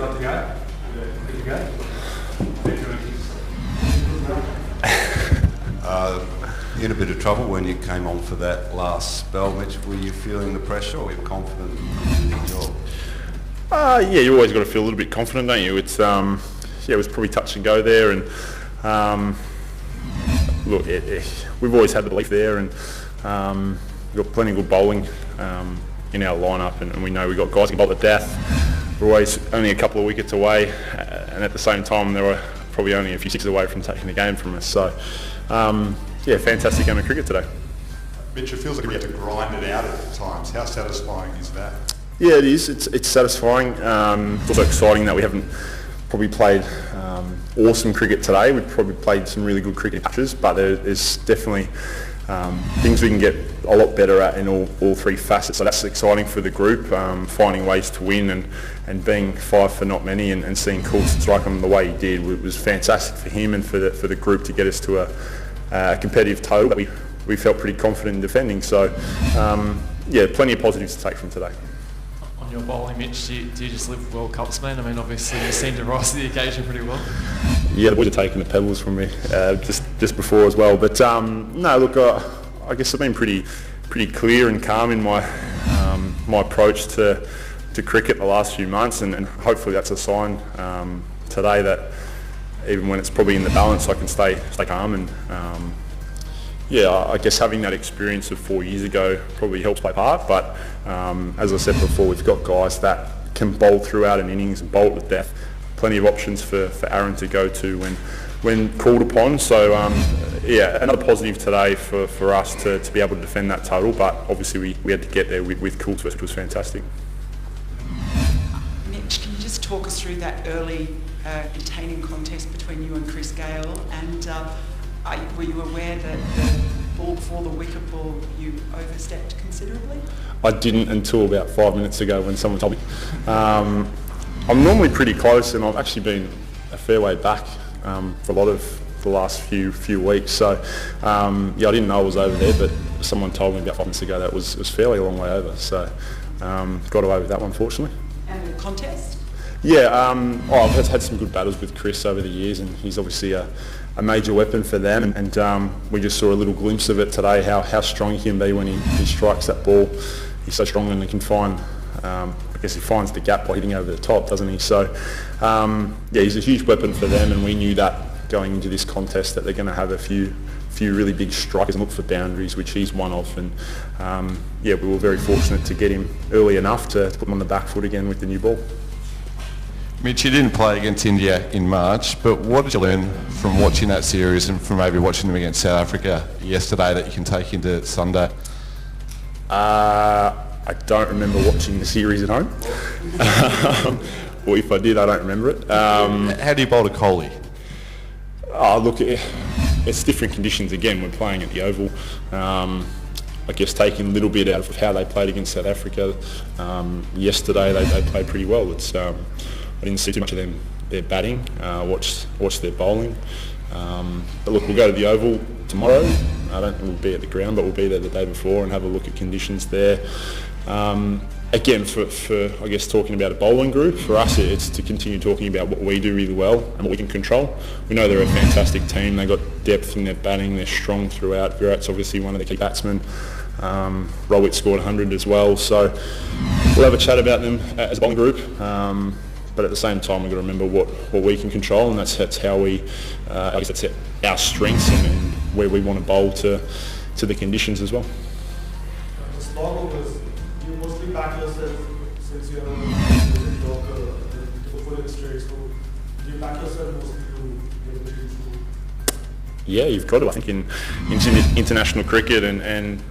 got to go? Good to go? In a bit of trouble when you came on for that last spell, Mitch. Were you feeling the pressure, or were you confident in your job? Yeah, you always got to feel a little bit confident, don't you? It's yeah, it was probably touch and go there, and look, we've always had the belief there, and we've got plenty of good bowling in our lineup, and we know we've got guys who can bowl to death. We're always only a couple of wickets away, and at the same time, there were probably only a few sixes away from taking the game from us. So, yeah, fantastic game of cricket today. Mitch, it feels like we have to grind it out at times. How satisfying is that? Yeah, it is. It's satisfying. It's also exciting that we haven't probably played awesome cricket today. We've probably played some really good cricket matches, but there's definitely things we can get a lot better at in all three facets. So that's exciting for the group, finding ways to win and being 5 for not many and seeing Coulson strike him the way he did was fantastic for him and for the group to get us to a competitive total that we felt pretty confident in defending. So yeah, plenty of positives to take from today. On your bowling, Mitch, do you just live World Cups, man? I mean, obviously you seem to rise to the occasion pretty well. Yeah, the boys are taking the pebbles from me just before as well. But no, look, I guess I've been pretty clear and calm in my my approach to cricket the last few months, and hopefully that's a sign today that even when it's probably in the balance, I can stay calm. And yeah, I guess having that experience of 4 years ago probably helps play part. But as I said before, we've got guys that can bowl throughout an innings and bowl to death. Plenty of options for Aaron to go to when called upon. So yeah, another positive today for us to be able to defend that total. But obviously we had to get there with Coulson, which was fantastic. Mitch, can you just talk us through that early entertaining contest between you and Chris Gale, and were you aware that the ball before the wicket ball you overstepped considerably? I didn't until about 5 minutes ago when someone told me. I'm normally pretty close, and I've actually been a fair way back for a lot of the last few weeks. So yeah, I didn't know I was over there, but someone told me about 5 minutes ago that it was fairly a long way over. So got away with that one, fortunately. And the contest? Yeah, I've had some good battles with Chris over the years, and he's obviously a major weapon for them, and we just saw a little glimpse of it today, how strong he can be when he strikes that ball. He's so strong, and he can find, I guess he finds the gap by hitting over the top, doesn't he? So yeah, he's a huge weapon for them, and we knew that going into this contest that they're going to have a few really big strikers and look for boundaries, which he's one of. And yeah, we were very fortunate to get him early enough to put him on the back foot again with the new ball. Mitch, you didn't play against India in March, but what did you learn from watching that series and from maybe watching them against South Africa yesterday that you can take into Sunday? I don't remember watching the series at home. Or if I did, I don't remember it. How do you bowl to Kohli? Oh, look, it's different conditions again. We're playing at the Oval. I guess taking a little bit out of how they played against South Africa. Yesterday they played pretty well. I didn't see too much of their batting. Watched their bowling. But look, we'll go to the Oval tomorrow. I don't think we'll be at the ground, but we'll be there the day before and have a look at conditions there. Again, for I guess talking about a bowling group, for us it's to continue talking about what we do really well and what we can control. We know they're a fantastic team. They've got depth in their batting. They're strong throughout. Virat's obviously one of the key batsmen. Rohit scored 100 as well. So we'll have a chat about them as a bowling group. But at the same time, we've got to remember what we can control, and that's how we, I guess that's our strengths and where we want to bowl to the conditions as well. The struggle was you mostly back yourself since you're the full straight. So you back yourself mostly to get the team through. Yeah, you've got to. I think in international cricket, and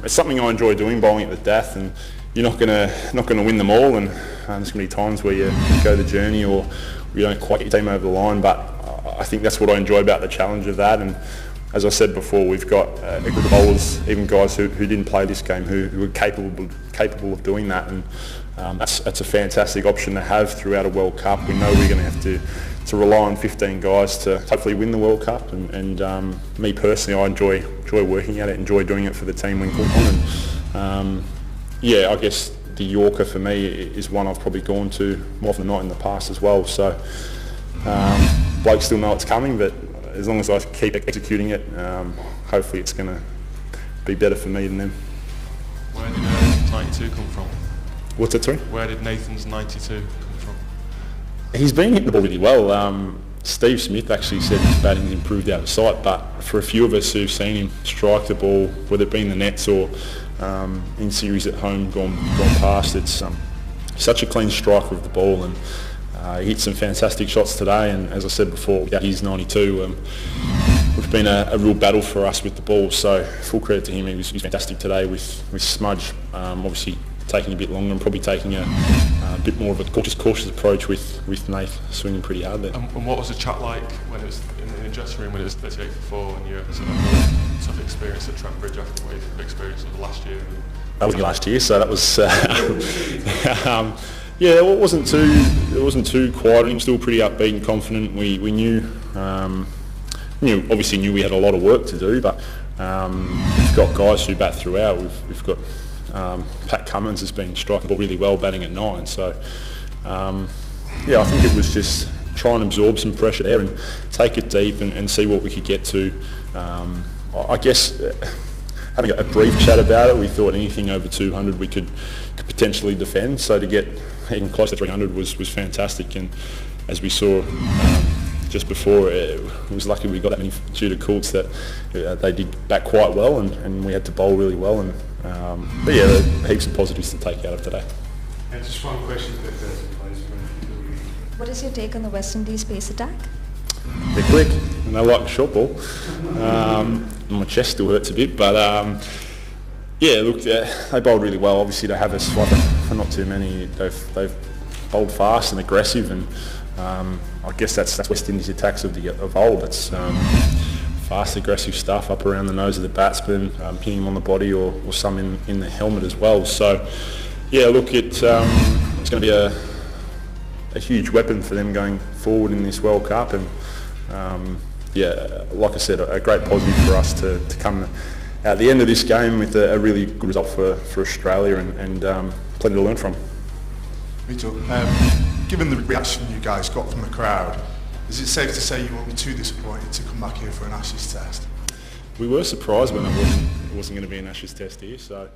it's something I enjoy doing, bowling at the death, and you're not gonna win them all, and there's going to be times where you go the journey or you don't quite get your team over the line. But I think that's what I enjoy about the challenge of that. And as I said before, we've got a group of bowlers, even guys who didn't play this game, who are capable of doing that, and that's a fantastic option to have throughout a World Cup. We know we're going to have to rely on 15 guys to hopefully win the World Cup, and me personally, I enjoy working at it, enjoy doing it for the team when called on. And yeah, I guess the Yorker for me is one I've probably gone to more often than not in the past as well. So blokes still know it's coming, but as long as I keep executing it, hopefully it's going to be better for me than them. Where did 92 come from? What's that, sorry? Where did Nathan's 92 come from? He's been hitting the ball really well. Steve Smith actually said his batting's improved out of sight, but for a few of us who've seen him strike the ball, whether it be in the nets or in series at home gone past, it's such a clean striker of the ball, and he hit some fantastic shots today. And as I said before, he's 92. It's been a real battle for us with the ball, so full credit to him. He was fantastic today with Smudge, obviously taking a bit longer and probably taking a bit more of a cautious approach with Nath swinging pretty hard there. And what was the chat like when it was in the dressing room when it was 38 for 4 and you had sort of tough experience at Trent Bridge after what you've experienced over the last year? That was last year, so that was yeah. It wasn't too quiet. I'm still pretty upbeat and confident. We obviously knew we had a lot of work to do, but we've got guys who bat throughout. We've got Pat Cummins has been striking the ball really well, batting at 9. So yeah, I think it was just try and absorb some pressure there and take it deep and see what we could get to. I guess having a brief chat about it, we thought anything over 200 we could potentially defend. So to get even close to 300 was fantastic. And as we saw just before, it was lucky we got that many due to Coults that they did bat quite well, and we had to bowl really well. And but yeah, there are heaps of positives to take out of today. And just one question per person, please. What is your take on the West Indies pace attack? They're quick and they like short ball. My chest still hurts a bit, but yeah, look, they bowled really well. Obviously, to have us for not too many, they've bowled fast and aggressive, and I guess that's West Indies attacks of old. It's fast, aggressive stuff up around the nose of the batsman, pinning him on the body or some in the helmet as well. So yeah, look, it's going to be a huge weapon for them going forward in this World Cup, and yeah, like I said, a great positive for us to come at the end of this game with a really good result for Australia, and plenty to learn from. Mitchell, given the reaction you guys got from the crowd, is it safe to say you won't be too disappointed to come back here for an Ashes test? We were surprised when it wasn't going to be an Ashes test here, so